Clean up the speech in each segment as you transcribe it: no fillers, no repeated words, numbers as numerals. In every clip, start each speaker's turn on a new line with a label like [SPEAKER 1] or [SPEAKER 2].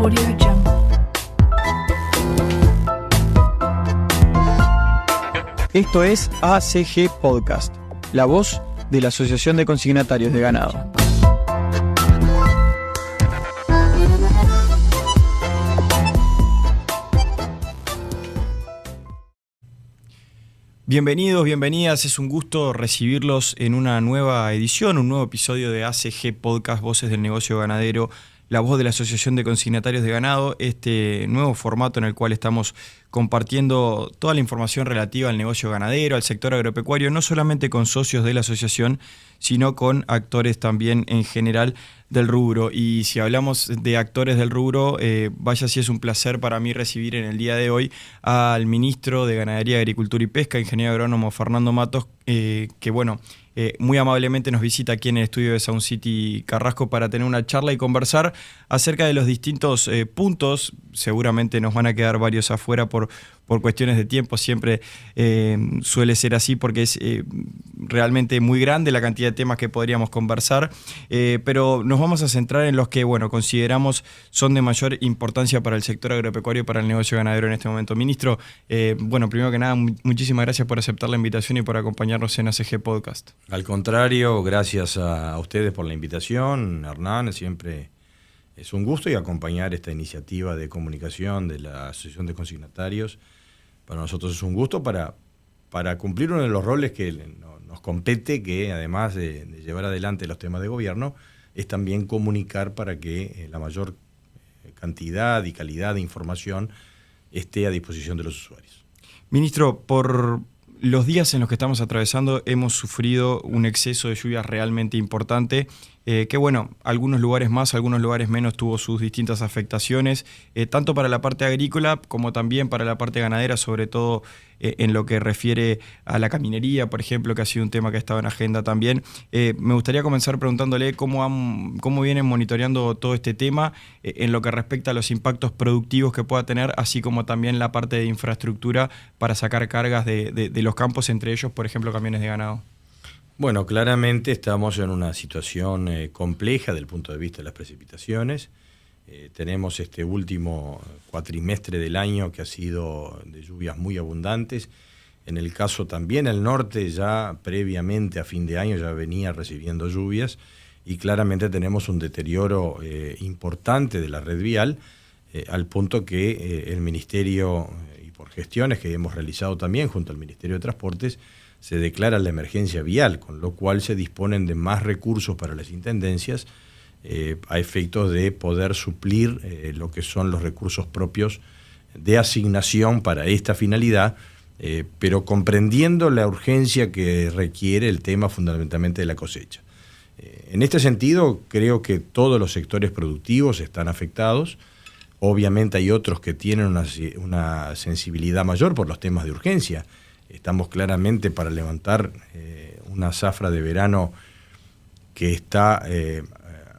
[SPEAKER 1] Audio Jungle.
[SPEAKER 2] Esto es ACG Podcast, la voz de la Asociación de Consignatarios de Ganado. Bienvenidos, bienvenidas, es un gusto recibirlos en una nueva edición, un nuevo episodio de ACG Podcast, Voces del Negocio Ganadero, la voz de la Asociación de Consignatarios de Ganado, este nuevo formato en el cual estamos compartiendo toda la información relativa al negocio ganadero, al sector agropecuario, no solamente con socios de la asociación, sino con actores también en general del rubro. Y si hablamos de actores del rubro, vaya si es un placer para mí recibir en el día de hoy al ministro de Ganadería, Agricultura y Pesca, ingeniero agrónomo Fernando Matos, muy amablemente nos visita aquí en el estudio de Sound City Carrasco para tener una charla y conversar acerca de los distintos puntos. Seguramente nos van a quedar varios afuera por cuestiones de tiempo, siempre suele ser así porque es realmente muy grande la cantidad de temas que podríamos conversar, pero nos vamos a centrar en los que consideramos son de mayor importancia para el sector agropecuario y para el negocio ganadero en este momento. Ministro, primero que nada, muchísimas gracias por aceptar la invitación y por acompañarnos en ACG Podcast.
[SPEAKER 3] Al contrario, gracias a ustedes por la invitación, Hernán, siempre es un gusto y acompañar esta iniciativa de comunicación de la Asociación de Consignatarios. Para nosotros es un gusto para cumplir uno de los roles que nos compete, que además de llevar adelante los temas de gobierno, es también comunicar para que la mayor cantidad y calidad de información esté a disposición de los usuarios.
[SPEAKER 2] Ministro, por los días en los que estamos atravesando hemos sufrido un exceso de lluvias realmente importante, algunos lugares más, algunos lugares menos tuvo sus distintas afectaciones, tanto para la parte agrícola como también para la parte ganadera, sobre todo en lo que refiere a la caminería, por ejemplo, que ha sido un tema que ha estado en agenda también. Me gustaría comenzar preguntándole cómo vienen monitoreando todo este tema en lo que respecta a los impactos productivos que pueda tener, así como también la parte de infraestructura para sacar cargas de los campos, entre ellos, por ejemplo, camiones de ganado.
[SPEAKER 3] Bueno, claramente estamos en una situación compleja desde el punto de vista de las precipitaciones. Tenemos este último cuatrimestre del año que ha sido de lluvias muy abundantes. En el caso también el norte ya previamente a fin de año ya venía recibiendo lluvias y claramente tenemos un deterioro importante de la red vial al punto que el Ministerio, y por gestiones que hemos realizado también junto al Ministerio de Transportes, se declara la emergencia vial, con lo cual se disponen de más recursos para las intendencias a efectos de poder suplir lo que son los recursos propios de asignación para esta finalidad, pero comprendiendo la urgencia que requiere el tema fundamentalmente de la cosecha. En este sentido, creo que todos los sectores productivos están afectados. Obviamente hay otros que tienen una sensibilidad mayor por los temas de urgencia. Estamos claramente para levantar una zafra de verano que está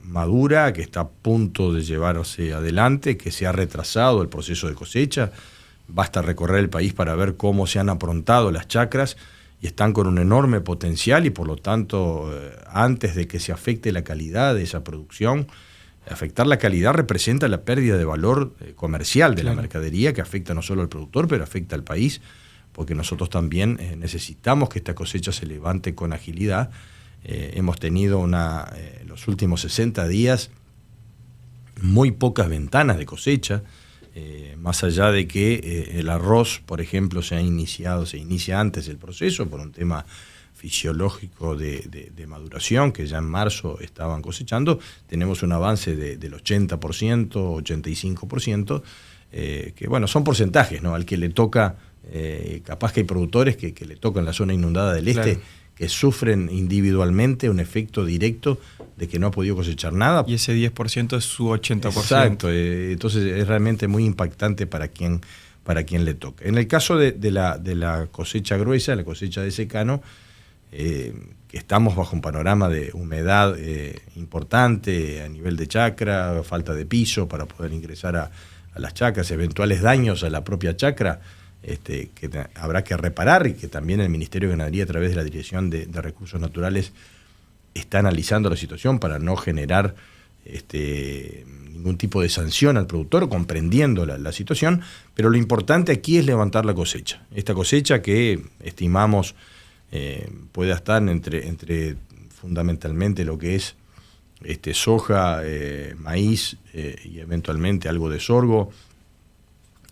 [SPEAKER 3] madura, que está a punto de llevarse adelante, que se ha retrasado el proceso de cosecha. Basta recorrer el país para ver cómo se han aprontado las chacras y están con un enorme potencial y por lo tanto, antes de que se afecte la calidad de esa producción, afectar la calidad representa la pérdida de valor comercial de la mercadería, que afecta no solo al productor, pero afecta al país, porque nosotros también necesitamos que esta cosecha se levante con agilidad. Hemos tenido los últimos 60 días muy pocas ventanas de cosecha, más allá de que el arroz, por ejemplo, se inicia antes el proceso por un tema fisiológico de maduración, que ya en marzo estaban cosechando. Tenemos un avance del 80%, 85%, que son porcentajes, ¿no? Al que le toca, capaz que hay productores que le tocan la zona inundada del este, claro, que sufren individualmente un efecto directo de que no ha podido cosechar nada.
[SPEAKER 2] Y ese 10% es su 80%.
[SPEAKER 3] Exacto, entonces es realmente muy impactante para quien le toca. En el caso de la cosecha gruesa, la cosecha de secano, que estamos bajo un panorama de humedad importante a nivel de chacra, falta de piso para poder ingresar a las chacras, eventuales daños a la propia chacra, que habrá que reparar y que también el Ministerio de Ganadería, a través de la Dirección de Recursos Naturales, está analizando la situación para no generar ningún tipo de sanción al productor, comprendiendo la situación, pero lo importante aquí es levantar la cosecha. Esta cosecha que estimamos pueda estar entre fundamentalmente lo que es soja, maíz y eventualmente algo de sorgo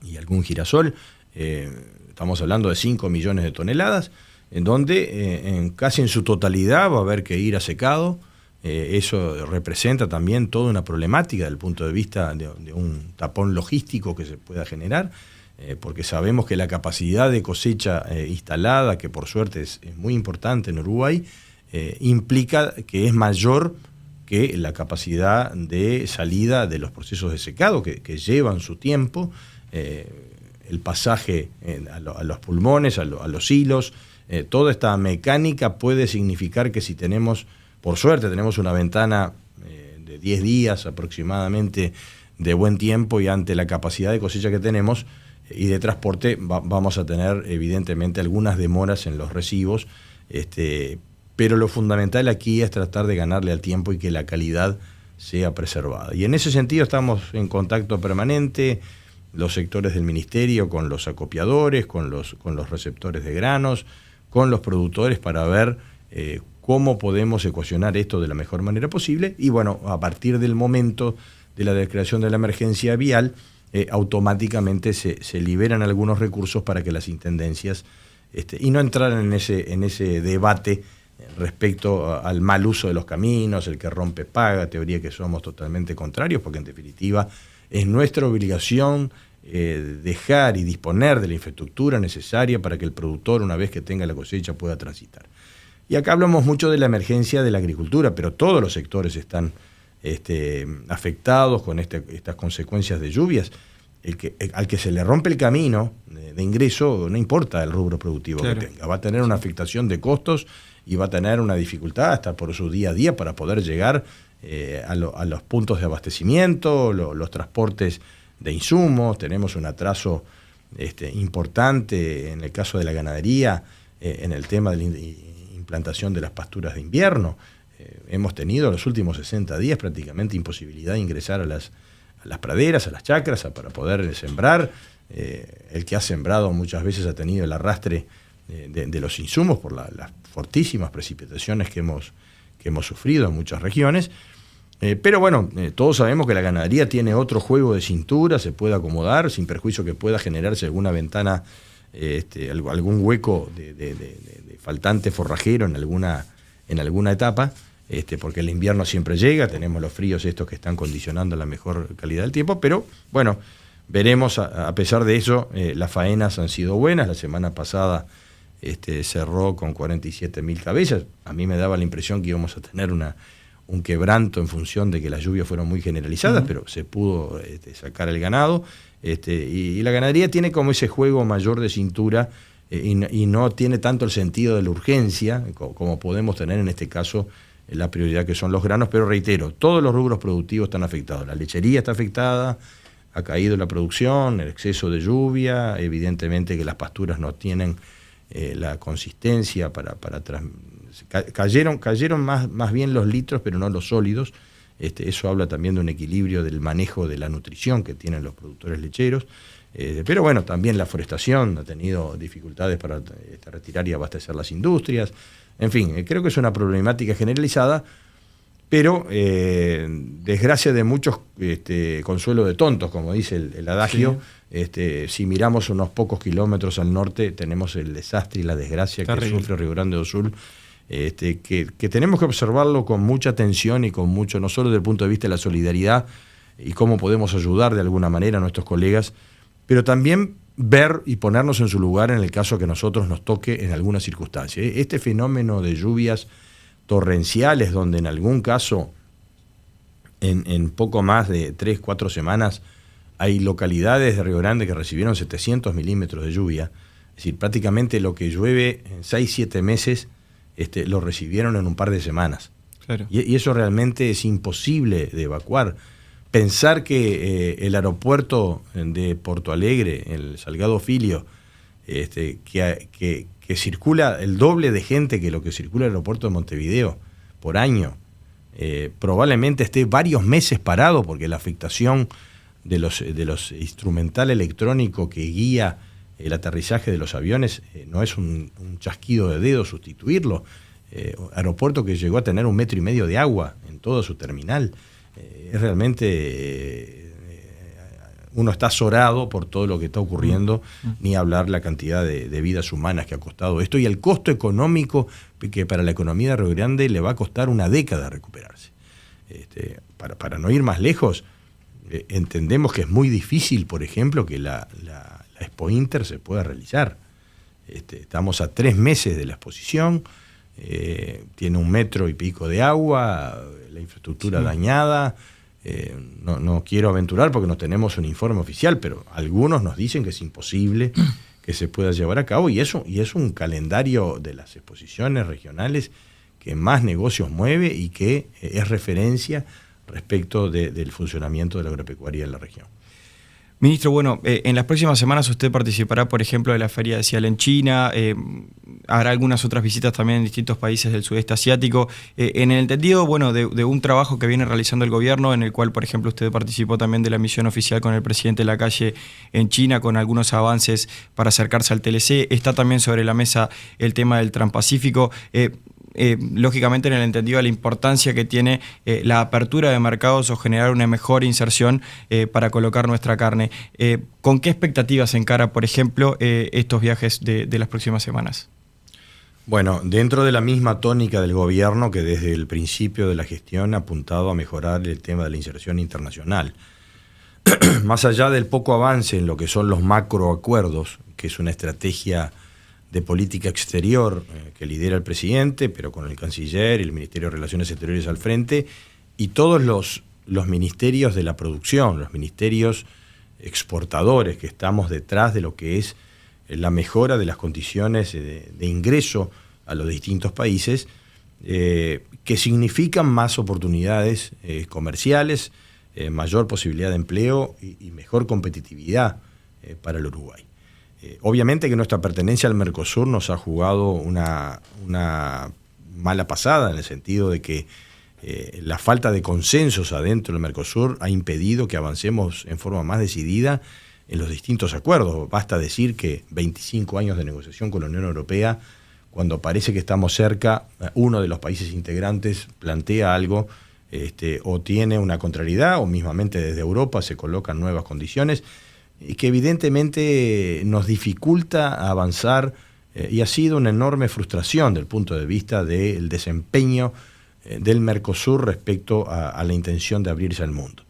[SPEAKER 3] y algún girasol. Estamos hablando de 5 millones de toneladas, en donde casi en su totalidad va a haber que ir a secado. Eso representa también toda una problemática desde el punto de vista de un tapón logístico que se pueda generar, porque sabemos que la capacidad de cosecha instalada, que por suerte es muy importante en Uruguay, implica que es mayor que la capacidad de salida de los procesos de secado, que llevan su tiempo, el pasaje a los pulmones, a los hilos. Toda esta mecánica puede significar que si tenemos, por suerte, tenemos una ventana de 10 días aproximadamente de buen tiempo, y ante la capacidad de cosecha que tenemos y de transporte vamos a tener evidentemente algunas demoras en los recibos, pero lo fundamental aquí es tratar de ganarle al tiempo y que la calidad sea preservada. Y en ese sentido estamos en contacto permanente, los sectores del ministerio, con los acopiadores, con los receptores de granos, con los productores, para ver cómo podemos ecuacionar esto de la mejor manera posible. Y bueno, a partir del momento de la declaración de la emergencia vial, automáticamente se liberan algunos recursos para que las intendencias, y no entrar en ese debate respecto al mal uso de los caminos, el que rompe paga, teoría que somos totalmente contrarios, porque en definitiva es nuestra obligación dejar y disponer de la infraestructura necesaria para que el productor, una vez que tenga la cosecha, pueda transitar. Y acá hablamos mucho de la emergencia de la agricultura, pero todos los sectores están afectados con estas consecuencias de lluvias. Al que se le rompe el camino de ingreso, no importa el rubro productivo que tenga, va a tener una afectación de costos y va a tener una dificultad hasta por su día a día para poder llegar a los puntos de abastecimiento, los transportes de insumos. Tenemos un atraso importante en el caso de la ganadería, en el tema de la implantación de las pasturas de invierno. Hemos tenido los últimos 60 días prácticamente imposibilidad de ingresar a las praderas, a las chacras, para poder sembrar. El que ha sembrado muchas veces ha tenido el arrastre de los insumos por las fortísimas precipitaciones que hemos sufrido en muchas regiones. Pero bueno, todos sabemos que la ganadería tiene otro juego de cintura, se puede acomodar, sin perjuicio que pueda generarse alguna ventana, algún hueco de faltante forrajero en alguna etapa. Porque el invierno siempre llega, tenemos los fríos estos que están condicionando la mejor calidad del tiempo, pero bueno, veremos. A pesar de eso, las faenas han sido buenas. La semana pasada cerró con 47.000 cabezas. A mí me daba la impresión que íbamos a tener un quebranto en función de que las lluvias fueron muy generalizadas, pero se pudo sacar el ganado. Y la ganadería tiene como ese juego mayor de cintura, y no tiene tanto el sentido de la urgencia como podemos tener en este caso la prioridad que son los granos. Pero reitero, todos los rubros productivos están afectados. La lechería está afectada, ha caído la producción, el exceso de lluvia, evidentemente que las pasturas no tienen la consistencia cayeron más bien los litros, pero no los sólidos. Eso habla también de un equilibrio del manejo de la nutrición que tienen los productores lecheros. Pero bueno, también la forestación ha tenido dificultades para retirar y abastecer las industrias. En fin, creo que es una problemática generalizada, pero desgracia de muchos, consuelo de tontos, como dice el adagio. Sí. Si miramos unos pocos kilómetros al norte, tenemos el desastre y la desgracia que sufre Río Grande do Sul, que tenemos que observarlo con mucha atención y con mucho, no solo desde el punto de vista de la solidaridad y cómo podemos ayudar de alguna manera a nuestros colegas, pero también ver y ponernos en su lugar en el caso que a nosotros nos toque en alguna circunstancia. Este fenómeno de lluvias torrenciales, donde en algún caso, en poco más de 3-4 semanas, hay localidades de Río Grande que recibieron 700 milímetros de lluvia. Es decir, prácticamente lo que llueve en 6-7 meses lo recibieron en un par de semanas. Claro. Y eso realmente es imposible de evacuar. Pensar que el aeropuerto de Porto Alegre, el Salgado Filho, que circula el doble de gente que lo que circula el aeropuerto de Montevideo por año, probablemente esté varios meses parado porque la afectación de los instrumental electrónico que guía el aterrizaje de los aviones no es un chasquido de dedos sustituirlo. Aeropuerto que llegó a tener 1,5 metros de agua en toda su terminal. Es realmente... uno está azorado por todo lo que está ocurriendo, ni hablar la cantidad de vidas humanas que ha costado esto y el costo económico que para la economía de Río Grande le va a costar una década recuperarse. Para no ir más lejos, entendemos que es muy difícil, por ejemplo, que la Expo Inter se pueda realizar. Estamos a 3 meses de la exposición, tiene 1,5 metros de agua, la infraestructura dañada. No quiero aventurar porque no tenemos un informe oficial, pero algunos nos dicen que es imposible que se pueda llevar a cabo y es un calendario de las exposiciones regionales que más negocios mueve y que es referencia respecto del funcionamiento de la agropecuaria en la región.
[SPEAKER 2] Ministro, bueno, en las próximas semanas usted participará, por ejemplo, de la Feria de Cial en China, hará algunas otras visitas también en distintos países del sudeste asiático, en el entendido, bueno, de un trabajo que viene realizando el gobierno, en el cual, por ejemplo, usted participó también de la misión oficial con el presidente Lacalle en China, con algunos avances para acercarse al TLC, está también sobre la mesa el tema del Transpacífico. Lógicamente en el entendido de la importancia que tiene la apertura de mercados o generar una mejor inserción para colocar nuestra carne. ¿Con qué expectativas encara, por ejemplo, estos viajes de las próximas semanas?
[SPEAKER 3] Bueno, dentro de la misma tónica del gobierno que desde el principio de la gestión ha apuntado a mejorar el tema de la inserción internacional. Más allá del poco avance en lo que son los macroacuerdos, que es una estrategia de política exterior que lidera el presidente, pero con el canciller y el Ministerio de Relaciones Exteriores al frente, y todos los ministerios de la producción, los ministerios exportadores que estamos detrás de lo que es la mejora de las condiciones de ingreso a los distintos países, que significan más oportunidades comerciales, mayor posibilidad de empleo y mejor competitividad para el Uruguay. Obviamente que nuestra pertenencia al Mercosur nos ha jugado una mala pasada en el sentido de que la falta de consensos adentro del Mercosur ha impedido que avancemos en forma más decidida en los distintos acuerdos. Basta decir que 25 años de negociación con la Unión Europea, cuando parece que estamos cerca, uno de los países integrantes plantea algo o tiene una contrariedad o mismamente desde Europa se colocan nuevas condiciones y que evidentemente nos dificulta avanzar y ha sido una enorme frustración desde el punto de vista del desempeño del Mercosur respecto a la intención de abrirse al mundo.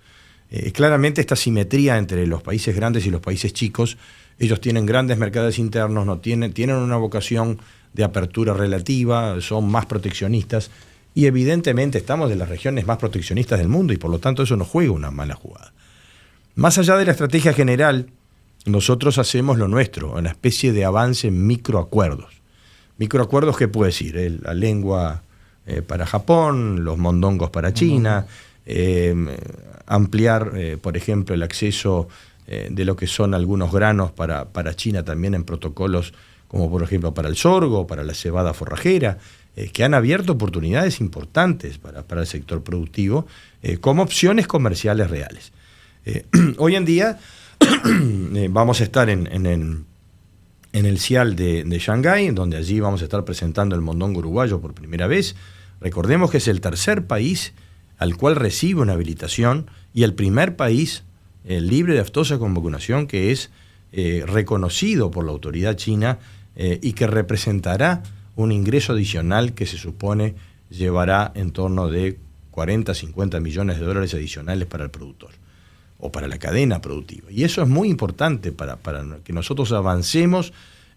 [SPEAKER 3] Claramente esta simetría entre los países grandes y los países chicos, ellos tienen grandes mercados internos, tienen una vocación de apertura relativa, son más proteccionistas y evidentemente estamos de las regiones más proteccionistas del mundo y por lo tanto eso nos juega una mala jugada. Más allá de la estrategia general, nosotros hacemos lo nuestro, una especie de avance en microacuerdos. Microacuerdos, ¿qué puede decir? La lengua para Japón, los mondongos para China, ampliar, por ejemplo, el acceso de lo que son algunos granos para China también en protocolos como por ejemplo para el sorgo, para la cebada forrajera, que han abierto oportunidades importantes para el sector productivo como opciones comerciales reales. Hoy en día vamos a estar en el CIAL de Shanghái, donde allí vamos a estar presentando el mondongo uruguayo por primera vez. Recordemos que es el tercer país al cual recibe una habilitación y el primer país libre de aftosa con vacunación que es reconocido por la autoridad china y que representará un ingreso adicional que se supone llevará en torno de 40-50 millones de dólares adicionales para el productor o para la cadena productiva. Y eso es muy importante para que nosotros avancemos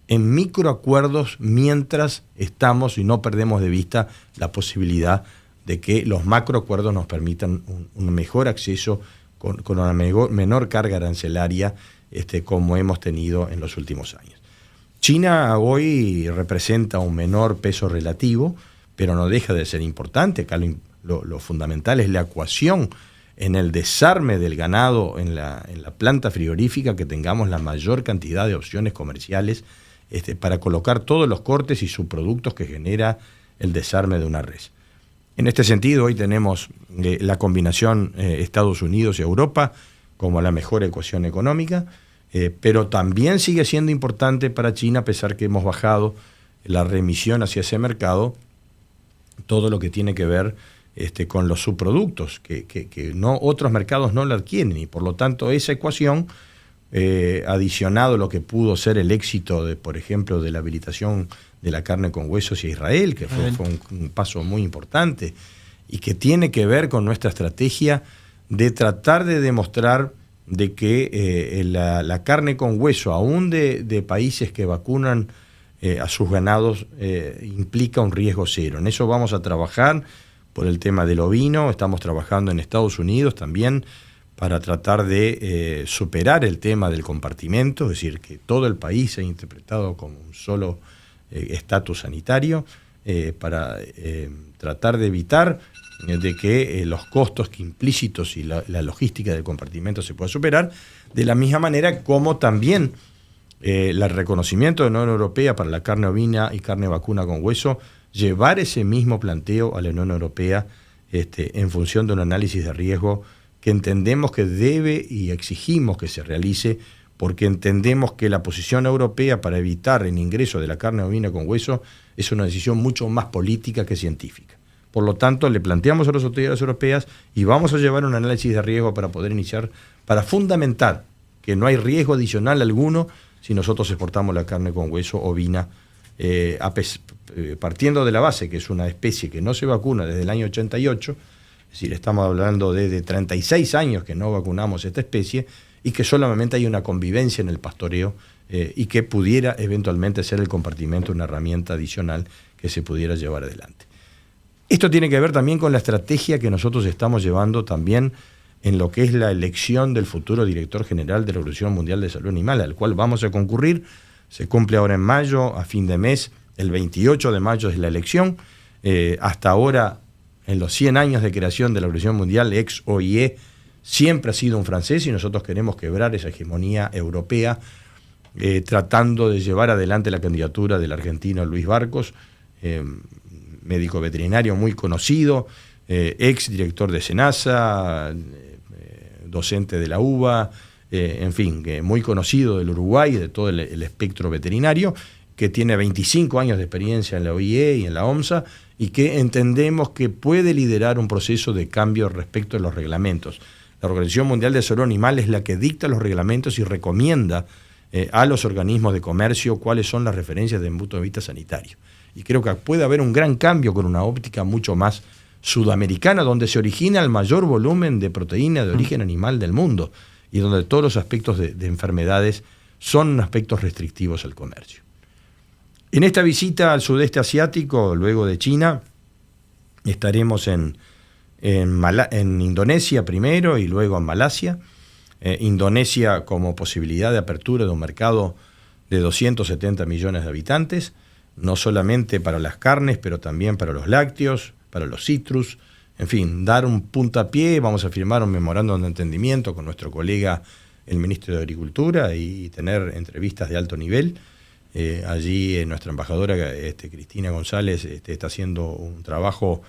[SPEAKER 3] en microacuerdos mientras estamos y no perdemos de vista la posibilidad de que los macroacuerdos nos permitan un mejor acceso con una menor carga arancelaria como hemos tenido en los últimos años. China hoy representa un menor peso relativo, pero no deja de ser importante. Acá lo fundamental es la ecuación en el desarme del ganado en la planta frigorífica, que tengamos la mayor cantidad de opciones comerciales para colocar todos los cortes y subproductos que genera el desarme de una res. En este sentido, hoy tenemos la combinación Estados Unidos y Europa como la mejor ecuación económica, pero también sigue siendo importante para China, a pesar que hemos bajado la remisión hacia ese mercado, todo lo que tiene que ver con los subproductos, que no, otros mercados no la adquieren, y por lo tanto esa ecuación, adicionado a lo que pudo ser el éxito, por ejemplo, de la habilitación de la carne con hueso hacia Israel, que fue un paso muy importante, y que tiene que ver con nuestra estrategia de tratar de demostrar de que la carne con hueso, aún de países que vacunan a sus ganados, implica un riesgo cero. En eso vamos a trabajar por el tema del ovino. Estamos trabajando en Estados Unidos también para tratar de superar el tema del compartimento, es decir, que todo el país sea interpretado como un solo estatus sanitario, para tratar de evitar de que los costos implícitos y la logística del compartimento se pueda superar, de la misma manera como también el reconocimiento de la Unión Europea para la carne ovina y carne vacuna con hueso, llevar ese mismo planteo a la Unión Europea en función de un análisis de riesgo que entendemos que debe y exigimos que se realice, porque entendemos que la posición europea para evitar el ingreso de la carne ovina con hueso es una decisión mucho más política que científica. Por lo tanto, le planteamos a las autoridades europeas y vamos a llevar un análisis de riesgo para poder iniciar, para fundamentar que no hay riesgo adicional alguno si nosotros exportamos la carne con hueso ovina, partiendo de la base que es una especie que no se vacuna desde el año 88, es decir, estamos hablando de 36 años que no vacunamos esta especie y que solamente hay una convivencia en el pastoreo, y que pudiera eventualmente ser el compartimento una herramienta adicional que se pudiera llevar adelante. Esto tiene que ver también con la estrategia que nosotros estamos llevando también en lo que es la elección del futuro director general de la Organización Mundial de Salud Animal, al cual vamos a concurrir. Se cumple ahora en mayo, a fin de mes, el 28 de mayo es la elección. Hasta ahora, en los 100 años de creación de la Organización Mundial, ex OIE, siempre ha sido un francés, y nosotros queremos quebrar esa hegemonía europea, tratando de llevar adelante la candidatura del argentino Luis Barcos, médico veterinario muy conocido, ex director de SENASA, docente de la UBA, en fin, muy conocido del Uruguay y de todo el espectro veterinario, que tiene 25 años de experiencia en la OIE y en la OMSA, y que entendemos que puede liderar un proceso de cambio respecto a los reglamentos. La Organización Mundial de Salud Animal es la que dicta los reglamentos y recomienda a los organismos de comercio cuáles son las referencias desde un punto de vista sanitario. Y creo que puede haber un gran cambio con una óptica mucho más sudamericana, donde se origina el mayor volumen de proteína de origen animal del mundo y donde todos los aspectos de enfermedades son aspectos restrictivos al comercio. En esta visita al sudeste asiático, luego de China, estaremos en Indonesia primero y luego en Malasia. Indonesia como posibilidad de apertura de un mercado de 270 millones de habitantes, no solamente para las carnes, pero también para los lácteos, para los citrus, en fin, dar un puntapié. Vamos a firmar un memorándum de entendimiento con nuestro colega, el ministro de Agricultura, y tener entrevistas de alto nivel. Allí nuestra embajadora, Cristina González, está haciendo un trabajo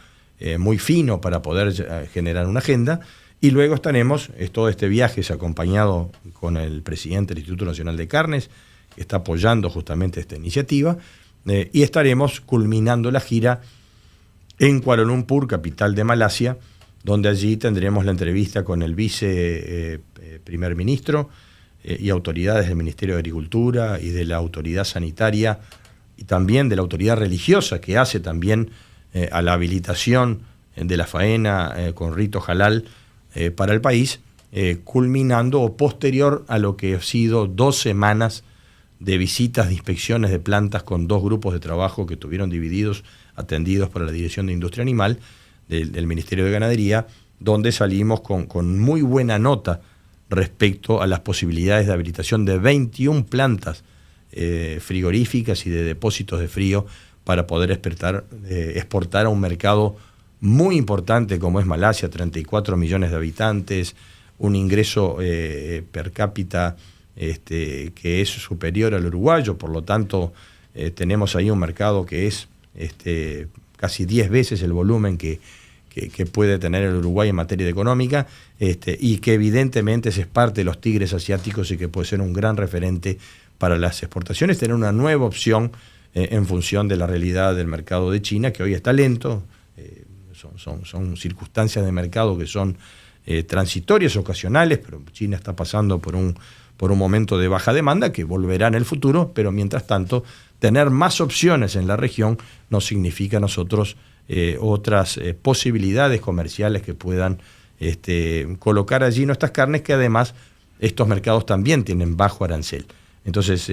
[SPEAKER 3] muy fino para poder generar una agenda. Y luego estaremos, todo este viaje es acompañado con el presidente del Instituto Nacional de Carnes, que está apoyando justamente esta iniciativa, y estaremos culminando la gira en Kuala Lumpur, capital de Malasia, donde allí tendremos la entrevista con el primer ministro y autoridades del Ministerio de Agricultura y de la autoridad sanitaria y también de la autoridad religiosa que hace también a la habilitación de la faena con rito halal para el país, culminando o posterior a lo que ha sido 2 semanas de visitas de inspecciones de plantas con 2 grupos de trabajo que estuvieron divididos, atendidos por la Dirección de Industria Animal del Ministerio de Ganadería, donde salimos con muy buena nota respecto a las posibilidades de habilitación de 21 plantas frigoríficas y de depósitos de frío para poder exportar a un mercado muy importante como es Malasia, 34 millones de habitantes, un ingreso per cápita que es superior al uruguayo. Por lo tanto, tenemos ahí un mercado que es casi 10 veces el volumen que puede tener el Uruguay en materia económica, y que evidentemente es parte de los tigres asiáticos y que puede ser un gran referente para las exportaciones, tener una nueva opción en función de la realidad del mercado de China, que hoy está lento, son circunstancias de mercado que son transitorias, ocasionales, pero China está pasando por un momento de baja demanda que volverá en el futuro, pero mientras tanto, tener más opciones en la región no significa a nosotros otras posibilidades comerciales que puedan colocar allí nuestras carnes, que además estos mercados también tienen bajo arancel. Entonces,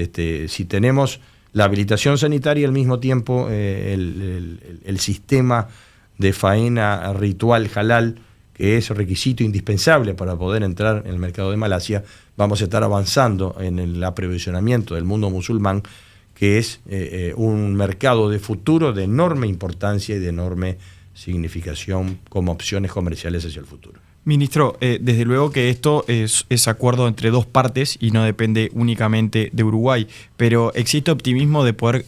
[SPEAKER 3] si tenemos la habilitación sanitaria y al mismo tiempo el sistema de faena ritual halal, que es requisito indispensable para poder entrar en el mercado de Malasia, vamos a estar avanzando en el aprovisionamiento del mundo musulmán, que es un mercado de futuro de enorme importancia y de enorme significación como opciones comerciales hacia el futuro.
[SPEAKER 2] Ministro, desde luego que esto es acuerdo entre dos partes y no depende únicamente de Uruguay, pero ¿existe optimismo de poder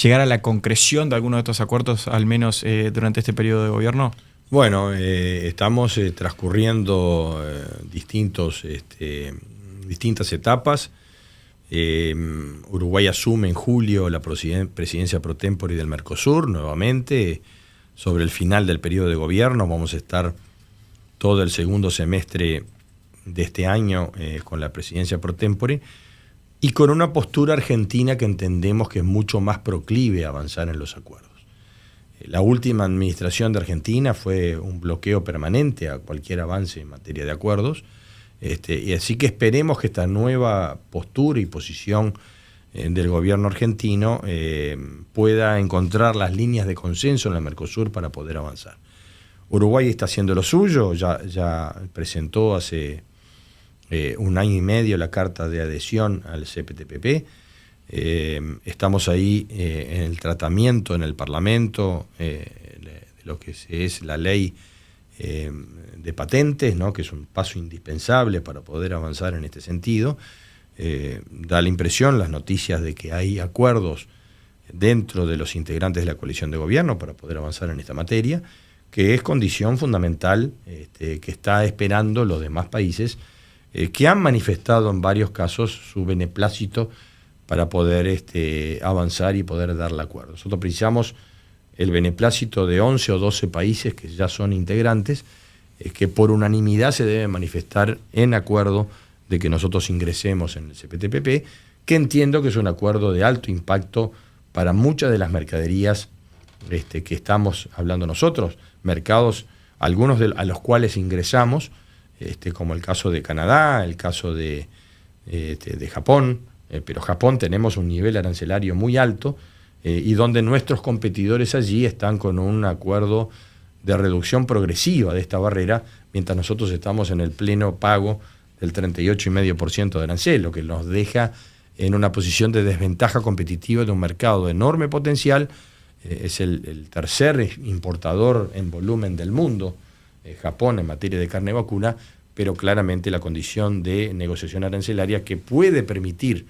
[SPEAKER 2] llegar a la concreción de alguno de estos acuerdos, al menos durante este periodo de gobierno?
[SPEAKER 3] Bueno, estamos transcurriendo distintas etapas. Uruguay asume en julio la presidencia pro tempore del Mercosur nuevamente. Sobre el final del periodo de gobierno vamos a estar todo el segundo semestre de este año con la presidencia pro tempore y con una postura argentina que entendemos que es mucho más proclive a avanzar en los acuerdos. La última administración de Argentina fue un bloqueo permanente a cualquier avance en materia de acuerdos, y así que esperemos que esta nueva postura y posición del gobierno argentino pueda encontrar las líneas de consenso en el Mercosur para poder avanzar. Uruguay está haciendo lo suyo, ya presentó hace 1 año y medio la carta de adhesión al CPTPP. Estamos ahí en el tratamiento en el Parlamento de lo que es la ley de patentes, ¿no?, que es un paso indispensable para poder avanzar en este sentido. Da la impresión, las noticias, de que hay acuerdos dentro de los integrantes de la coalición de gobierno para poder avanzar en esta materia, que es condición fundamental que está esperando los demás países que han manifestado en varios casos su beneplácito para poder avanzar y poder dar el acuerdo. Nosotros precisamos el beneplácito de 11 o 12 países que ya son integrantes, que por unanimidad se deben manifestar en acuerdo de que nosotros ingresemos en el CPTPP, que entiendo que es un acuerdo de alto impacto para muchas de las mercaderías que estamos hablando nosotros, mercados, algunos a los cuales ingresamos, como el caso de Canadá, el caso de Japón, pero Japón tenemos un nivel arancelario muy alto y donde nuestros competidores allí están con un acuerdo de reducción progresiva de esta barrera, mientras nosotros estamos en el pleno pago del 38,5% de arancel, lo que nos deja en una posición de desventaja competitiva de un mercado de enorme potencial. Es el tercer importador en volumen del mundo, Japón, en materia de carne vacuna, pero claramente la condición de negociación arancelaria que puede permitir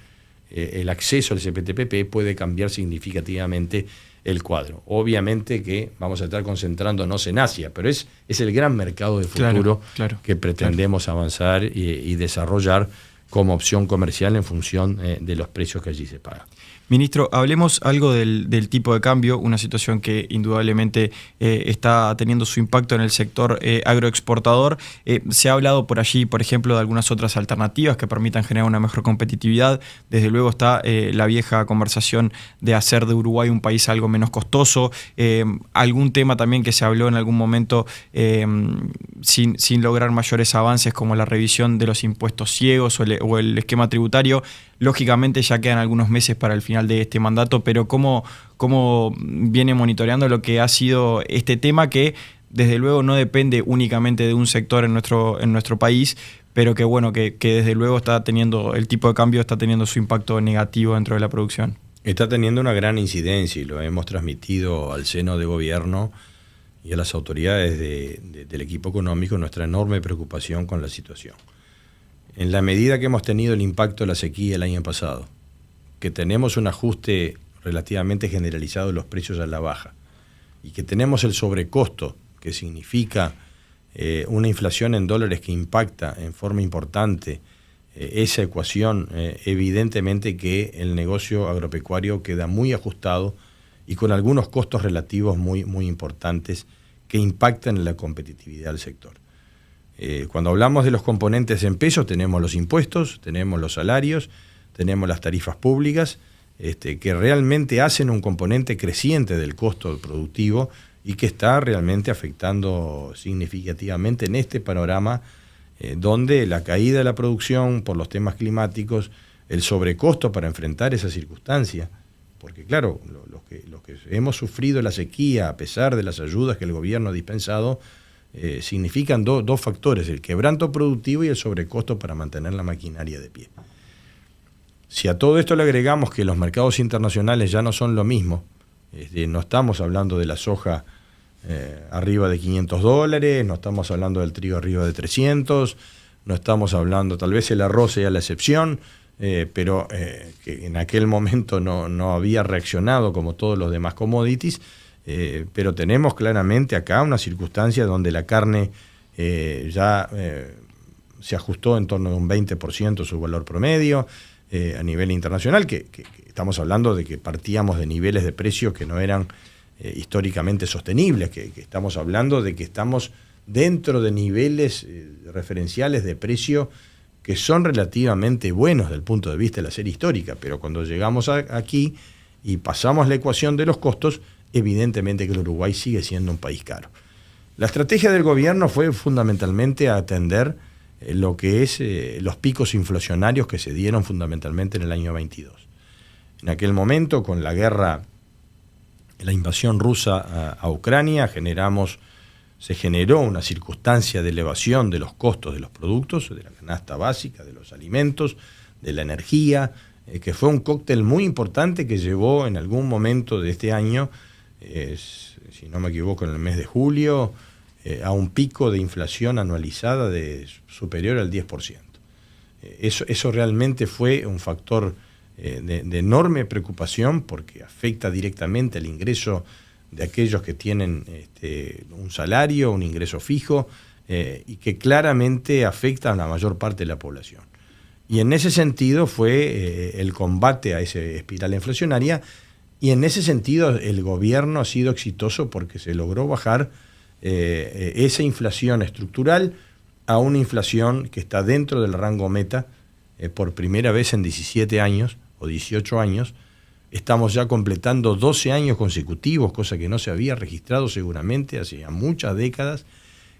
[SPEAKER 3] el acceso al CPTPP puede cambiar significativamente el cuadro. Obviamente que vamos a estar concentrándonos en Asia, pero es el gran mercado de futuro que pretendemos avanzar y desarrollar como opción comercial en función de los precios que allí se pagan.
[SPEAKER 2] Ministro, hablemos algo del tipo de cambio, una situación que indudablemente está teniendo su impacto en el sector agroexportador. Se ha hablado por allí, por ejemplo, de algunas otras alternativas que permitan generar una mejor competitividad. Desde luego está la vieja conversación de hacer de Uruguay un país algo menos costoso. Algún tema también que se habló en algún momento sin lograr mayores avances, como la revisión de los impuestos ciegos o el esquema tributario. Lógicamente ya quedan algunos meses para el final de este mandato, pero ¿cómo viene monitoreando lo que ha sido este tema, que desde luego no depende únicamente de un sector en nuestro país, pero que bueno, que desde luego está teniendo, el tipo de cambio está teniendo su impacto negativo dentro de la producción?
[SPEAKER 3] Está teniendo una gran incidencia y lo hemos transmitido al seno de gobierno y a las autoridades del equipo económico nuestra enorme preocupación con la situación. En la medida que hemos tenido el impacto de la sequía el año pasado, que tenemos un ajuste relativamente generalizado de los precios a la baja, y que tenemos el sobrecosto, que significa una inflación en dólares que impacta en forma importante esa ecuación, evidentemente que el negocio agropecuario queda muy ajustado y con algunos costos relativos muy, muy importantes que impactan en la competitividad del sector. Cuando hablamos de los componentes en pesos, tenemos los impuestos, tenemos los salarios, tenemos las tarifas públicas, que realmente hacen un componente creciente del costo productivo y que está realmente afectando significativamente en este panorama donde la caída de la producción por los temas climáticos, el sobrecosto para enfrentar esa circunstancia, porque claro, los que hemos sufrido la sequía a pesar de las ayudas que el gobierno ha dispensado, significan dos factores, el quebranto productivo y el sobrecosto para mantener la maquinaria de pie. Si a todo esto le agregamos que los mercados internacionales ya no son lo mismo, no estamos hablando de la soja arriba de $500, no estamos hablando del trigo arriba de 300, no estamos hablando, tal vez el arroz sea la excepción, pero que en aquel momento no había reaccionado como todos los demás commodities, pero tenemos claramente acá una circunstancia donde la carne ya se ajustó en torno de un 20% su valor promedio a nivel internacional, que estamos hablando de que partíamos de niveles de precios que no eran históricamente sostenibles, que estamos hablando de que estamos dentro de niveles referenciales de precio que son relativamente buenos desde el punto de vista de la serie histórica, pero cuando llegamos aquí y pasamos la ecuación de los costos, evidentemente que el Uruguay sigue siendo un país caro. La estrategia del gobierno fue fundamentalmente atender lo que es los picos inflacionarios que se dieron fundamentalmente en el año 22. En aquel momento, con la guerra, la invasión rusa a Ucrania, se generó una circunstancia de elevación de los costos de los productos, de la canasta básica, de los alimentos, de la energía, que fue un cóctel muy importante que llevó en algún momento de este año, si no me equivoco, en el mes de julio, a un pico de inflación anualizada superior al 10%. Eso realmente fue un factor de enorme preocupación porque afecta directamente al ingreso de aquellos que tienen un salario, un ingreso fijo, y que claramente afecta a la mayor parte de la población. Y en ese sentido fue el combate a esa espiral inflacionaria, y en ese sentido el gobierno ha sido exitoso porque se logró bajar esa inflación estructural a una inflación que está dentro del rango meta por primera vez en 17 años o 18 años. Estamos ya completando 12 años consecutivos, cosa que no se había registrado seguramente hace muchas décadas,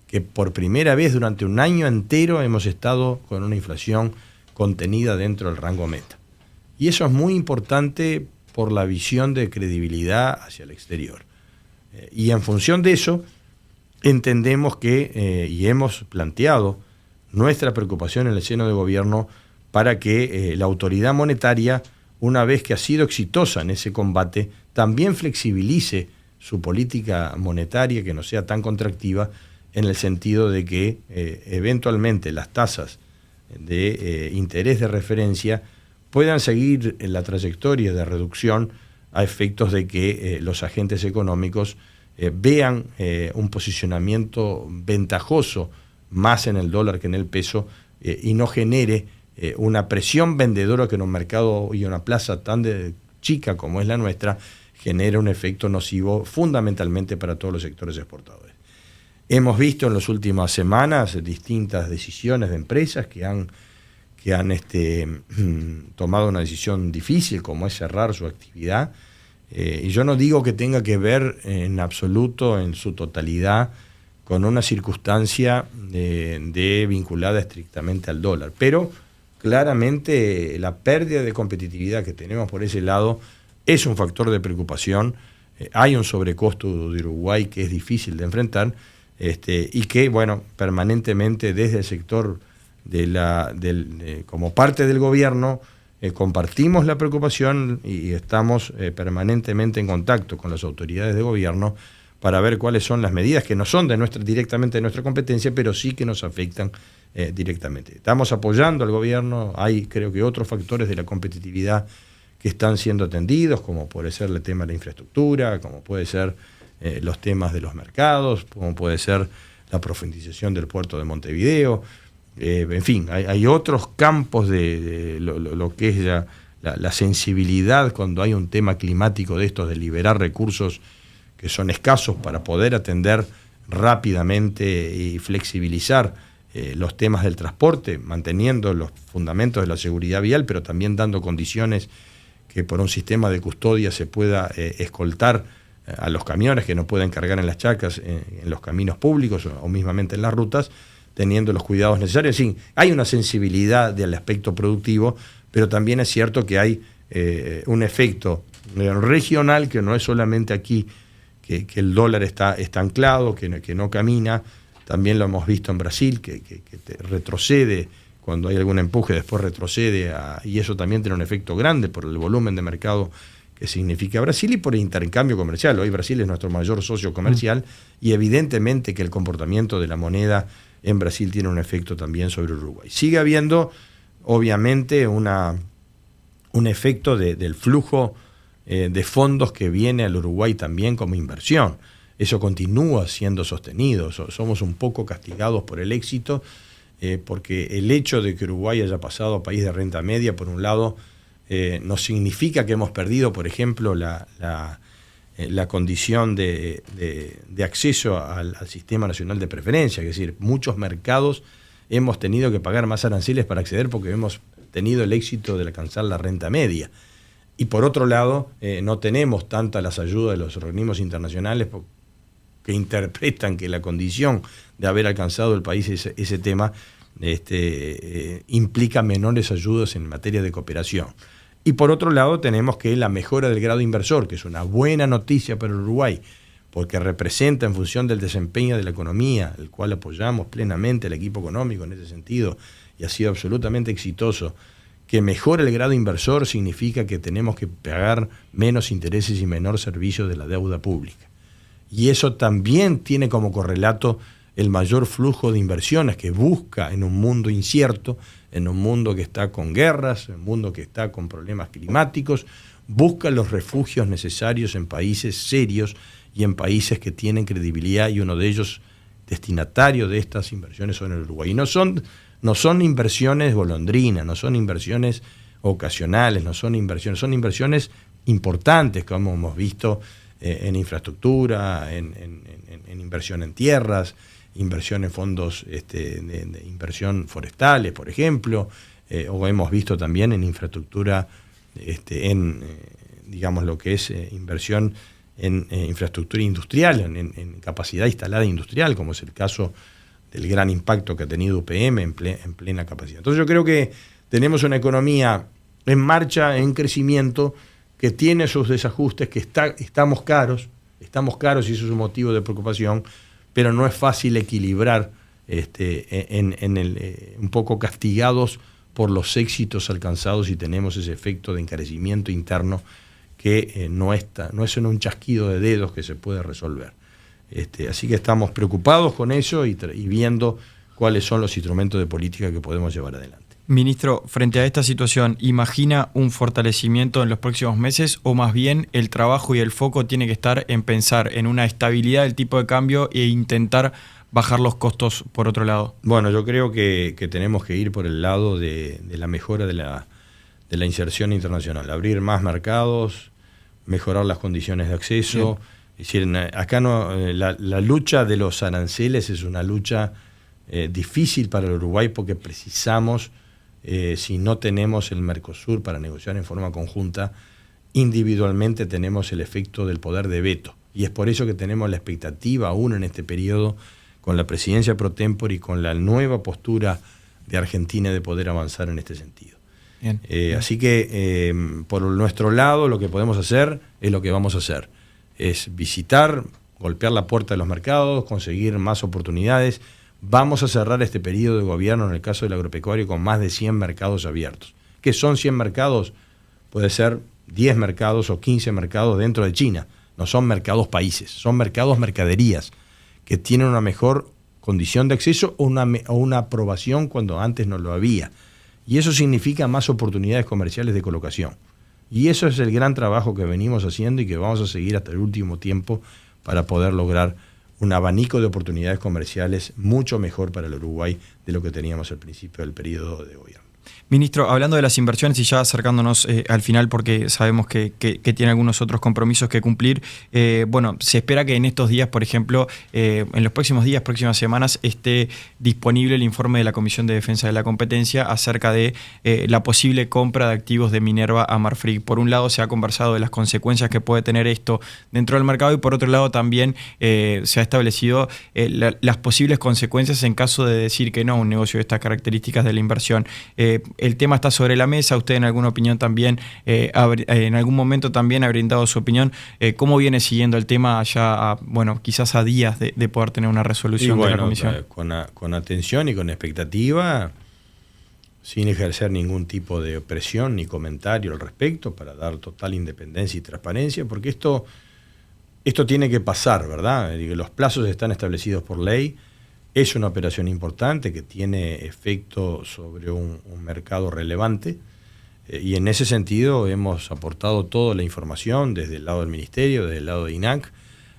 [SPEAKER 3] que por primera vez durante un año entero hemos estado con una inflación contenida dentro del rango meta. Y eso es muy importante por la visión de credibilidad hacia el exterior. Y en función de eso, entendemos que, y hemos planteado nuestra preocupación en el seno de gobierno para que la autoridad monetaria, una vez que ha sido exitosa en ese combate, también flexibilice su política monetaria, que no sea tan contractiva, en el sentido de que eventualmente las tasas de interés de referencia puedan seguir en la trayectoria de reducción a efectos de que los agentes económicos vean un posicionamiento ventajoso más en el dólar que en el peso y no genere una presión vendedora que en un mercado y una plaza tan chica como es la nuestra genera un efecto nocivo fundamentalmente para todos los sectores exportadores. Hemos visto en las últimas semanas distintas decisiones de empresas que han tomado una decisión difícil como es cerrar su actividad. Y yo no digo que tenga que ver en absoluto, en su totalidad, con una circunstancia vinculada estrictamente al dólar, pero claramente la pérdida de competitividad que tenemos por ese lado es un factor de preocupación. Hay un sobrecosto de Uruguay que es difícil de enfrentar y que, bueno, permanentemente desde el sector como parte del gobierno compartimos la preocupación y estamos permanentemente en contacto con las autoridades de gobierno para ver cuáles son las medidas que no son directamente de nuestra competencia, pero sí que nos afectan directamente. Estamos apoyando al gobierno, hay creo que otros factores de la competitividad que están siendo atendidos, como puede ser el tema de la infraestructura, como puede ser los temas de los mercados, como puede ser la profundización del puerto de Montevideo. En fin, hay otros campos de lo que es ya la sensibilidad cuando hay un tema climático de estos, de liberar recursos que son escasos para poder atender rápidamente y flexibilizar los temas del transporte, manteniendo los fundamentos de la seguridad vial, pero también dando condiciones que por un sistema de custodia se pueda escoltar a los camiones que no pueden cargar en las chacras, en los caminos públicos o mismamente en las rutas, teniendo los cuidados necesarios. Sí, hay una sensibilidad del aspecto productivo, pero también es cierto que hay un efecto regional que no es solamente aquí, que el dólar está anclado, que no camina. También lo hemos visto en Brasil, que retrocede cuando hay algún empuje, después retrocede, y eso también tiene un efecto grande por el volumen de mercado que significa Brasil y por el intercambio comercial. Hoy Brasil es nuestro mayor socio comercial y evidentemente que el comportamiento de la moneda en Brasil tiene un efecto también sobre Uruguay. Sigue habiendo, obviamente, un efecto del flujo de fondos que viene al Uruguay también como inversión. Eso continúa siendo sostenido. Somos un poco castigados por el éxito, porque el hecho de que Uruguay haya pasado a país de renta media, por un lado, no significa que hemos perdido, por ejemplo, la condición de acceso al Sistema Nacional de Preferencia. Es decir, muchos mercados hemos tenido que pagar más aranceles para acceder porque hemos tenido el éxito de alcanzar la renta media. Y por otro lado, no tenemos tantas las ayudas de los organismos internacionales que interpretan que la condición de haber alcanzado el país ese tema implica menores ayudas en materia de cooperación. Y por otro lado tenemos que la mejora del grado inversor, que es una buena noticia para Uruguay, porque representa en función del desempeño de la economía, el cual apoyamos plenamente al equipo económico en ese sentido, y ha sido absolutamente exitoso. Que mejore el grado inversor significa que tenemos que pagar menos intereses y menor servicio de la deuda pública. Y eso también tiene como correlato el mayor flujo de inversiones que busca en un mundo incierto, en un mundo que está con guerras, en un mundo que está con problemas climáticos, busca los refugios necesarios en países serios y en países que tienen credibilidad, y uno de ellos destinatario de estas inversiones son el Uruguay. Y no son inversiones golondrinas, no son inversiones ocasionales, son inversiones importantes, como hemos visto en infraestructura, en inversión en tierras, inversión en fondos de inversión forestales, por ejemplo, o hemos visto también en infraestructura, digamos lo que es inversión en infraestructura industrial, en capacidad instalada industrial, como es el caso del gran impacto que ha tenido UPM en plena capacidad. Entonces yo creo que tenemos una economía en marcha, en crecimiento, que tiene sus desajustes, que estamos caros y eso es un motivo de preocupación, pero no es fácil equilibrar, un poco castigados por los éxitos alcanzados, y tenemos ese efecto de encarecimiento interno que no es en un chasquido de dedos que se puede resolver. Así que estamos preocupados con eso y viendo cuáles son los instrumentos de política que podemos llevar adelante.
[SPEAKER 2] Ministro, frente a esta situación, ¿imagina un fortalecimiento en los próximos meses o más bien el trabajo y el foco tiene que estar en pensar en una estabilidad del tipo de cambio e intentar bajar los costos por otro lado? Bueno, yo creo que tenemos que ir por el lado de la mejora de la inserción internacional, abrir más mercados, mejorar las condiciones de acceso. Es decir, acá la lucha de los aranceles es una lucha difícil para el Uruguay porque precisamos, si no tenemos el Mercosur para negociar en forma conjunta, individualmente tenemos el efecto del poder de veto. Y es por eso que tenemos la expectativa aún en este periodo, con la presidencia pro tempore y con la nueva postura de Argentina de poder avanzar en este sentido. Bien. Así que por nuestro lado lo que podemos hacer es lo que vamos a hacer. Es visitar, golpear la puerta de los mercados, conseguir más oportunidades. Vamos a cerrar este periodo de gobierno en el caso del agropecuario con más de 100 mercados abiertos. ¿Qué son 100 mercados? Puede ser 10 mercados o 15 mercados dentro de China. No son mercados países, son mercados mercaderías que tienen una mejor condición de acceso o una aprobación cuando antes no lo había. Y eso significa más oportunidades comerciales de colocación. Y eso es el gran trabajo que venimos haciendo y que vamos a seguir hasta el último tiempo,
[SPEAKER 3] para poder lograr un abanico de oportunidades comerciales mucho mejor para el Uruguay de lo que teníamos al principio del periodo de gobierno.
[SPEAKER 2] Ministro, hablando de las inversiones y ya acercándonos al final porque sabemos que tiene algunos otros compromisos que cumplir, bueno, se espera que en estos días, por ejemplo, en los próximos días, próximas semanas, esté disponible el informe de la Comisión de Defensa de la Competencia acerca de la posible compra de activos de Minerva a Marfrig. Por un lado se ha conversado de las consecuencias que puede tener esto dentro del mercado y por otro lado también se ha establecido las posibles consecuencias en caso de decir que no a un negocio de estas características de la inversión. El tema está sobre la mesa, usted en alguna opinión también, en algún momento también ha brindado su opinión. ¿Cómo viene siguiendo el tema ya, bueno, quizás a días de poder tener una resolución de la Comisión?
[SPEAKER 3] Con atención y con expectativa, sin ejercer ningún tipo de presión ni comentario al respecto, para dar total independencia y transparencia, porque esto tiene que pasar, ¿verdad? Los plazos están establecidos por ley. Es una operación importante que tiene efecto sobre un mercado relevante y en ese sentido hemos aportado toda la información desde el lado del Ministerio, desde el lado de INAC,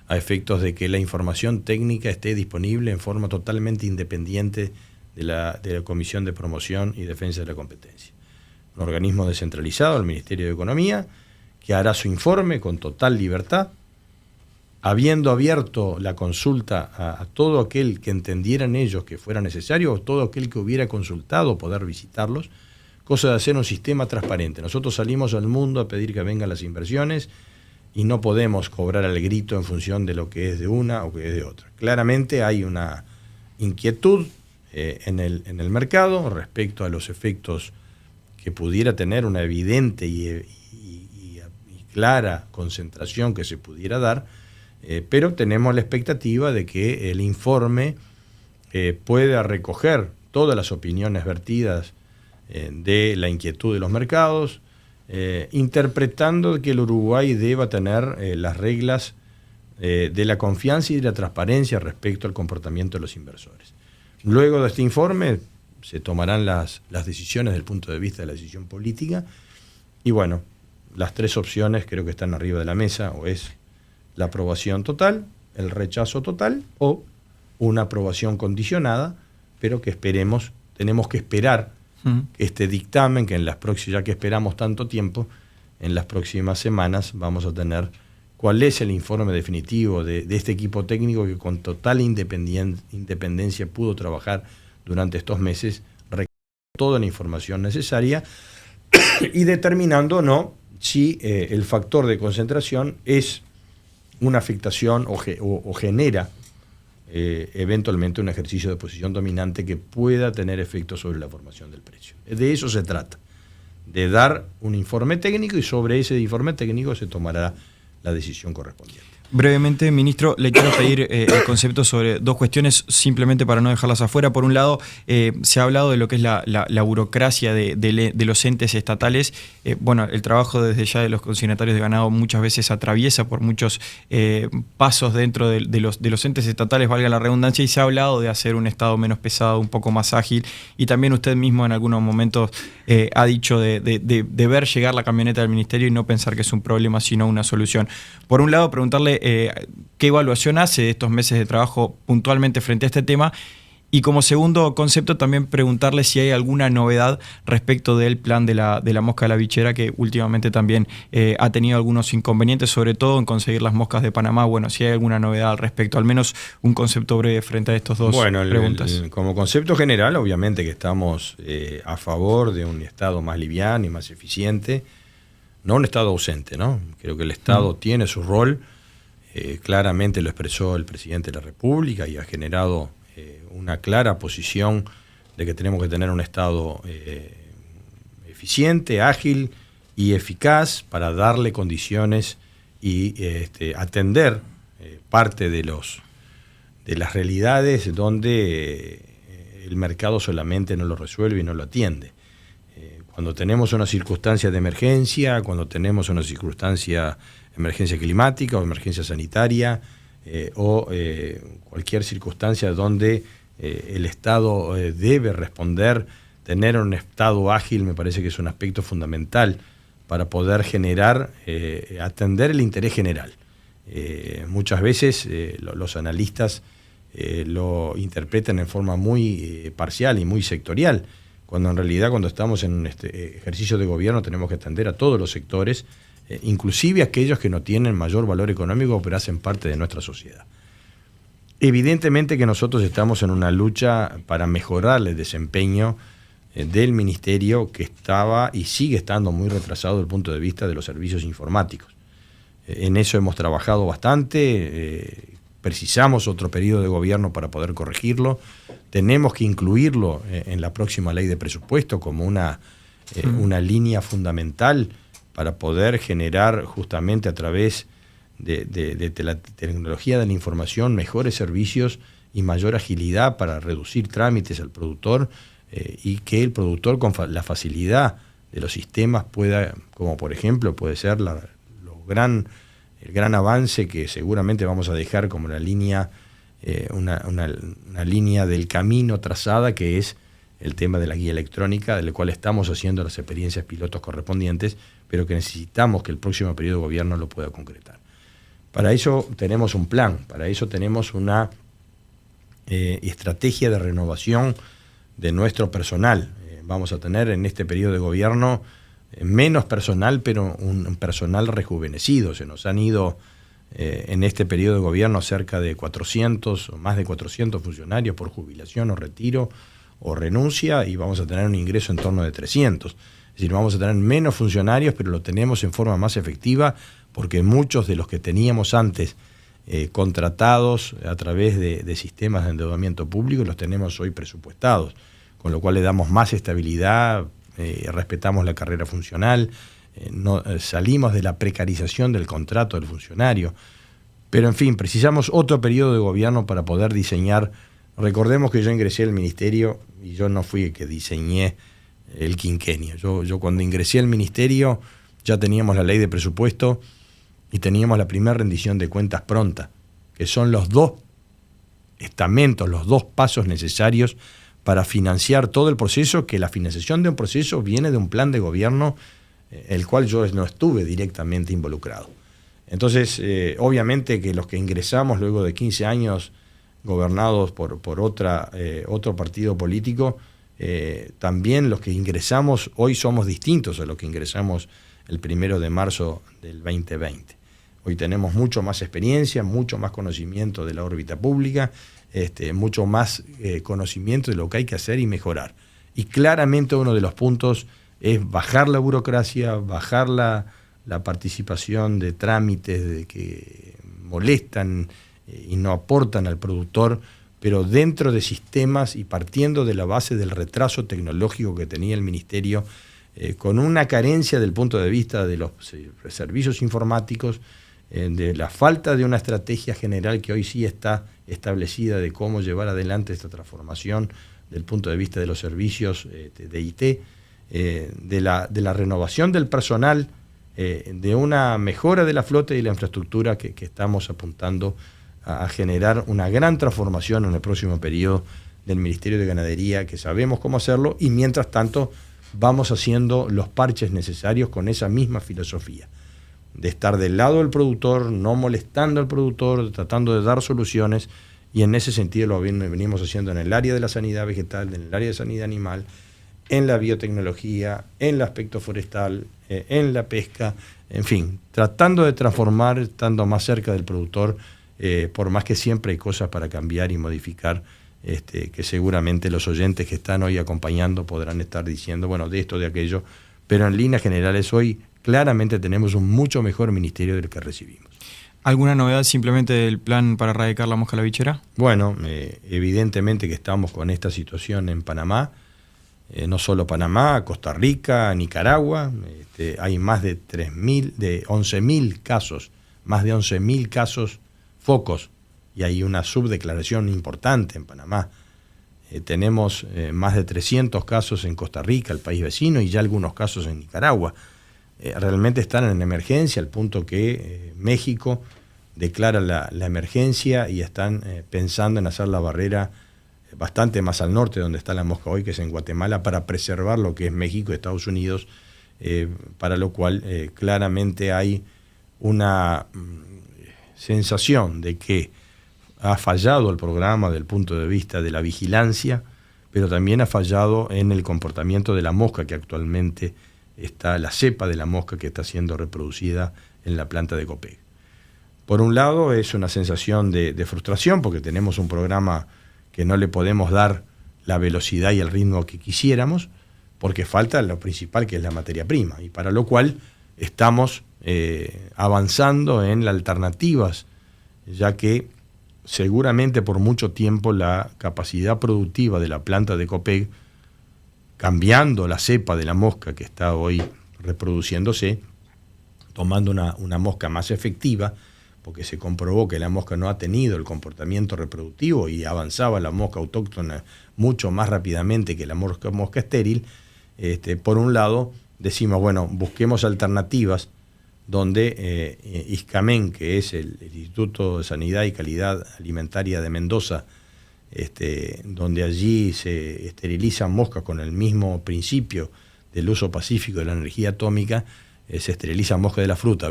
[SPEAKER 3] a efectos de que la información técnica esté disponible en forma totalmente independiente de la Comisión de Promoción y Defensa de la Competencia. Un organismo descentralizado, el Ministerio de Economía, que hará su informe con total libertad, habiendo abierto la consulta a todo aquel que entendieran ellos que fuera necesario, o todo aquel que hubiera consultado poder visitarlos, cosa de hacer un sistema transparente. Nosotros salimos al mundo a pedir que vengan las inversiones y no podemos cobrar al grito en función de lo que es de una o que es de otra. Claramente hay una inquietud en el mercado respecto a los efectos que pudiera tener una evidente y clara concentración que se pudiera dar, pero tenemos la expectativa de que el informe pueda recoger todas las opiniones vertidas de la inquietud de los mercados, interpretando que el Uruguay deba tener las reglas de la confianza y de la transparencia respecto al comportamiento de los inversores. Luego de este informe se tomarán las decisiones desde el punto de vista de la decisión política y bueno, las tres opciones creo que están arriba de la mesa, o es la aprobación total, el rechazo total o una aprobación condicionada, pero que tenemos que esperar que este dictamen, que ya que esperamos tanto tiempo, en las próximas semanas vamos a tener cuál es el informe definitivo de este equipo técnico que con total independencia pudo trabajar durante estos meses, recogiendo toda la información necesaria y determinando o no si el factor de concentración es una afectación o genera eventualmente un ejercicio de posición dominante que pueda tener efecto sobre la formación del precio. De eso se trata, de dar un informe técnico y sobre ese informe técnico se tomará la decisión correspondiente.
[SPEAKER 2] Brevemente, ministro, le quiero pedir el concepto sobre dos cuestiones, simplemente para no dejarlas afuera. Por un lado, se ha hablado de lo que es la burocracia de los entes estatales. Bueno, el trabajo desde ya de los consignatarios de ganado muchas veces atraviesa por muchos pasos dentro de los entes estatales, valga la redundancia, y se ha hablado de hacer un Estado menos pesado, un poco más ágil. Y también usted mismo en algunos momentos ha dicho de ver llegar la camioneta del Ministerio y no pensar que es un problema, sino una solución. Por un lado, preguntarle qué evaluación hace de estos meses de trabajo puntualmente frente a este tema y como segundo concepto también preguntarle si hay alguna novedad respecto del plan de la mosca de la bichera que últimamente también ha tenido algunos inconvenientes, sobre todo en conseguir las moscas de Panamá. Bueno, si hay alguna novedad al respecto, al menos un concepto breve frente a estos dos preguntas.
[SPEAKER 3] Como concepto general, obviamente que estamos a favor de un Estado más liviano y más eficiente, no un Estado ausente, ¿no? Creo que el Estado tiene su rol. Claramente lo expresó el presidente de la República y ha generado una clara posición de que tenemos que tener un Estado eficiente, ágil y eficaz para darle condiciones y atender parte de las realidades donde el mercado solamente no lo resuelve y no lo atiende. Cuando tenemos una circunstancia de emergencia, cuando tenemos una emergencia climática o emergencia sanitaria o cualquier circunstancia donde el Estado debe responder, tener un Estado ágil me parece que es un aspecto fundamental para poder atender el interés general. Muchas veces los analistas lo interpretan en forma muy parcial y muy sectorial, cuando en realidad cuando estamos en este ejercicio de gobierno tenemos que atender a todos los sectores, inclusive aquellos que no tienen mayor valor económico pero hacen parte de nuestra sociedad. Evidentemente que nosotros estamos en una lucha para mejorar el desempeño del ministerio, que estaba y sigue estando muy retrasado desde el punto de vista de los servicios informáticos. En eso hemos trabajado bastante, precisamos otro periodo de gobierno para poder corregirlo, tenemos que incluirlo en la próxima ley de presupuesto como una línea fundamental para poder generar justamente a través de la tecnología de la información mejores servicios y mayor agilidad para reducir trámites al productor, y que el productor con la facilidad de los sistemas pueda, como por ejemplo puede ser el gran avance que seguramente vamos a dejar como la línea, una línea del camino trazada, que es el tema de la guía electrónica, del cual estamos haciendo las experiencias pilotos correspondientes, pero que necesitamos que el próximo periodo de gobierno lo pueda concretar. Para eso tenemos un plan, para eso tenemos una estrategia de renovación de nuestro personal. Vamos a tener en este periodo de gobierno menos personal, pero un personal rejuvenecido. Se nos han ido en este periodo de gobierno cerca de 400 o más de 400 funcionarios por jubilación o retiro o renuncia, y vamos a tener un ingreso en torno de 300. Es decir, vamos a tener menos funcionarios, pero lo tenemos en forma más efectiva, porque muchos de los que teníamos antes contratados a través de sistemas de endeudamiento público los tenemos hoy presupuestados, con lo cual le damos más estabilidad, respetamos la carrera funcional, salimos de la precarización del contrato del funcionario. Pero en fin, precisamos otro periodo de gobierno para poder diseñar. Recordemos que yo ingresé al ministerio y yo no fui el que diseñé el quinquenio. Yo cuando ingresé al ministerio ya teníamos la ley de presupuesto y teníamos la primera rendición de cuentas pronta, que son los dos estamentos, los dos pasos necesarios para financiar todo el proceso, que la financiación de un proceso viene de un plan de gobierno, el cual yo no estuve directamente involucrado. Entonces, obviamente que los que ingresamos luego de 15 años gobernados por otro partido político, también los que ingresamos hoy somos distintos a los que ingresamos el 1 de marzo del 2020. Hoy tenemos mucho más experiencia, mucho más conocimiento de la órbita pública, mucho más conocimiento de lo que hay que hacer y mejorar. Y claramente uno de los puntos es bajar la burocracia, bajar la participación de trámites que molestan y no aportan al productor, pero dentro de sistemas y partiendo de la base del retraso tecnológico que tenía el ministerio, con una carencia del punto de vista de los servicios informáticos, de la falta de una estrategia general que hoy sí está establecida de cómo llevar adelante esta transformación del punto de vista de los servicios de IT, de la renovación del personal, de una mejora de la flota y la infraestructura que estamos apuntando a generar una gran transformación en el próximo periodo del Ministerio de Ganadería, que sabemos cómo hacerlo, y mientras tanto vamos haciendo los parches necesarios con esa misma filosofía de estar del lado del productor, no molestando al productor, tratando de dar soluciones, y en ese sentido lo venimos haciendo en el área de la sanidad vegetal, en el área de sanidad animal, en la biotecnología, en el aspecto forestal, en la pesca, en fin, tratando de transformar, estando más cerca del productor, por más que siempre hay cosas para cambiar y modificar, que seguramente los oyentes que están hoy acompañando podrán estar diciendo, bueno, de esto, de aquello, pero en líneas generales hoy claramente tenemos un mucho mejor ministerio del que recibimos.
[SPEAKER 2] ¿Alguna novedad simplemente del plan para erradicar la mosca labichera?
[SPEAKER 3] Bueno, evidentemente que estamos con esta situación en Panamá, no solo Panamá, Costa Rica, Nicaragua, hay más de 11.000 casos, más de 11.000 casos focos, y hay una subdeclaración importante en Panamá. Tenemos más de 300 casos en Costa Rica, el país vecino, y ya algunos casos en Nicaragua. Realmente están en emergencia, al punto que México declara la emergencia y están pensando en hacer la barrera bastante más al norte, donde está la mosca hoy, que es en Guatemala, para preservar lo que es México y Estados Unidos, para lo cual claramente hay una sensación de que ha fallado el programa desde el punto de vista de la vigilancia, pero también ha fallado en el comportamiento de la mosca que actualmente está, la cepa de la mosca que está siendo reproducida en la planta de Copec. Por un lado es una sensación de frustración porque tenemos un programa que no le podemos dar la velocidad y el ritmo que quisiéramos porque falta lo principal, que es la materia prima, y para lo cual estamos avanzando en las alternativas, ya que seguramente por mucho tiempo la capacidad productiva de la planta de Copec, cambiando la cepa de la mosca que está hoy reproduciéndose, tomando una mosca más efectiva, porque se comprobó que la mosca no ha tenido el comportamiento reproductivo y avanzaba la mosca autóctona mucho más rápidamente que la mosca estéril. Por un lado decimos, bueno, busquemos alternativas donde ISCAMEN, que es el Instituto de Sanidad y Calidad Alimentaria de Mendoza, donde allí se esterilizan moscas con el mismo principio del uso pacífico de la energía atómica, se esterilizan moscas de la fruta.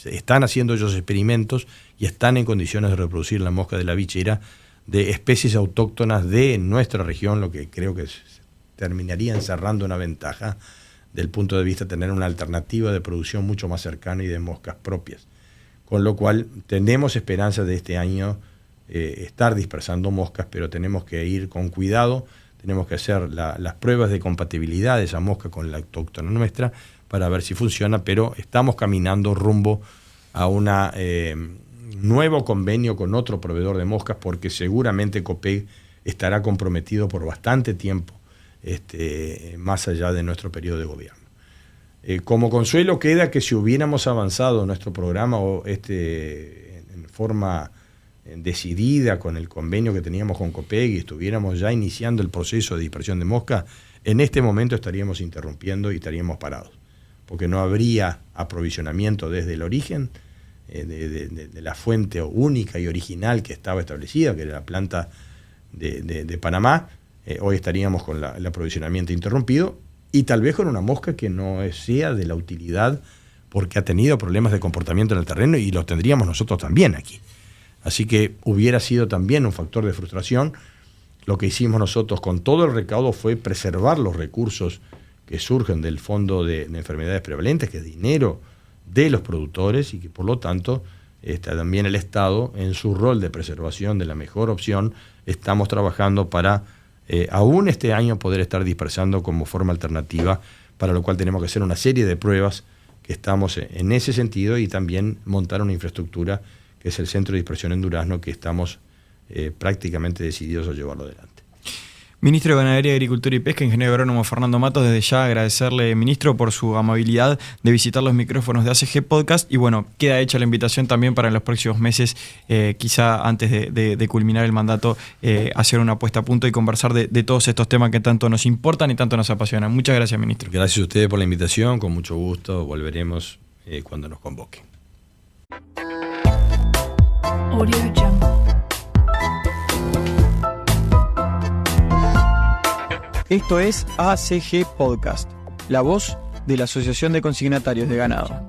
[SPEAKER 3] Están haciendo ellos experimentos y están en condiciones de reproducir la mosca de la bichera de especies autóctonas de nuestra región, lo que creo que terminaría encerrando una ventaja del punto de vista de tener una alternativa de producción mucho más cercana y de moscas propias. Con lo cual tenemos esperanza de este año estar dispersando moscas, pero tenemos que ir con cuidado, tenemos que hacer las pruebas de compatibilidad de esa mosca con la autóctona nuestra para ver si funciona, pero estamos caminando rumbo a un nuevo convenio con otro proveedor de moscas, porque seguramente Copec estará comprometido por bastante tiempo, más allá de nuestro periodo de gobierno. Como consuelo queda que si hubiéramos avanzado en nuestro programa en forma decidida con el convenio que teníamos con Copec y estuviéramos ya iniciando el proceso de dispersión de mosca, en este momento estaríamos interrumpiendo y estaríamos parados, porque no habría aprovisionamiento desde el origen de la fuente única y original que estaba establecida, que era la planta de Panamá. Hoy estaríamos con el aprovisionamiento interrumpido y tal vez con una mosca que no sea de la utilidad porque ha tenido problemas de comportamiento en el terreno, y los tendríamos nosotros también aquí. Así que hubiera sido también un factor de frustración. Lo que hicimos nosotros con todo el recaudo fue preservar los recursos que surgen del Fondo de Enfermedades Prevalentes, que es dinero de los productores, y que por lo tanto también el Estado, en su rol de preservación de la mejor opción, estamos trabajando para aún este año poder estar dispersando como forma alternativa, para lo cual tenemos que hacer una serie de pruebas que estamos en ese sentido, y también montar una infraestructura que es el Centro de Dispersión en Durazno, que estamos prácticamente decididos a llevarlo adelante.
[SPEAKER 2] Ministro de Ganadería, Agricultura y Pesca, ingeniero agrónomo Fernando Matos, desde ya agradecerle, ministro, por su amabilidad de visitar los micrófonos de ACG Podcast, y bueno, queda hecha la invitación también para en los próximos meses, quizá antes de culminar el mandato, hacer una puesta a punto y conversar de todos estos temas que tanto nos importan y tanto nos apasionan. Muchas gracias, ministro.
[SPEAKER 3] Gracias a ustedes por la invitación, con mucho gusto volveremos cuando nos convoquen.
[SPEAKER 1] Audio Jungle.
[SPEAKER 2] Esto es ACG Podcast, la voz de la Asociación de Consignatarios de Ganado.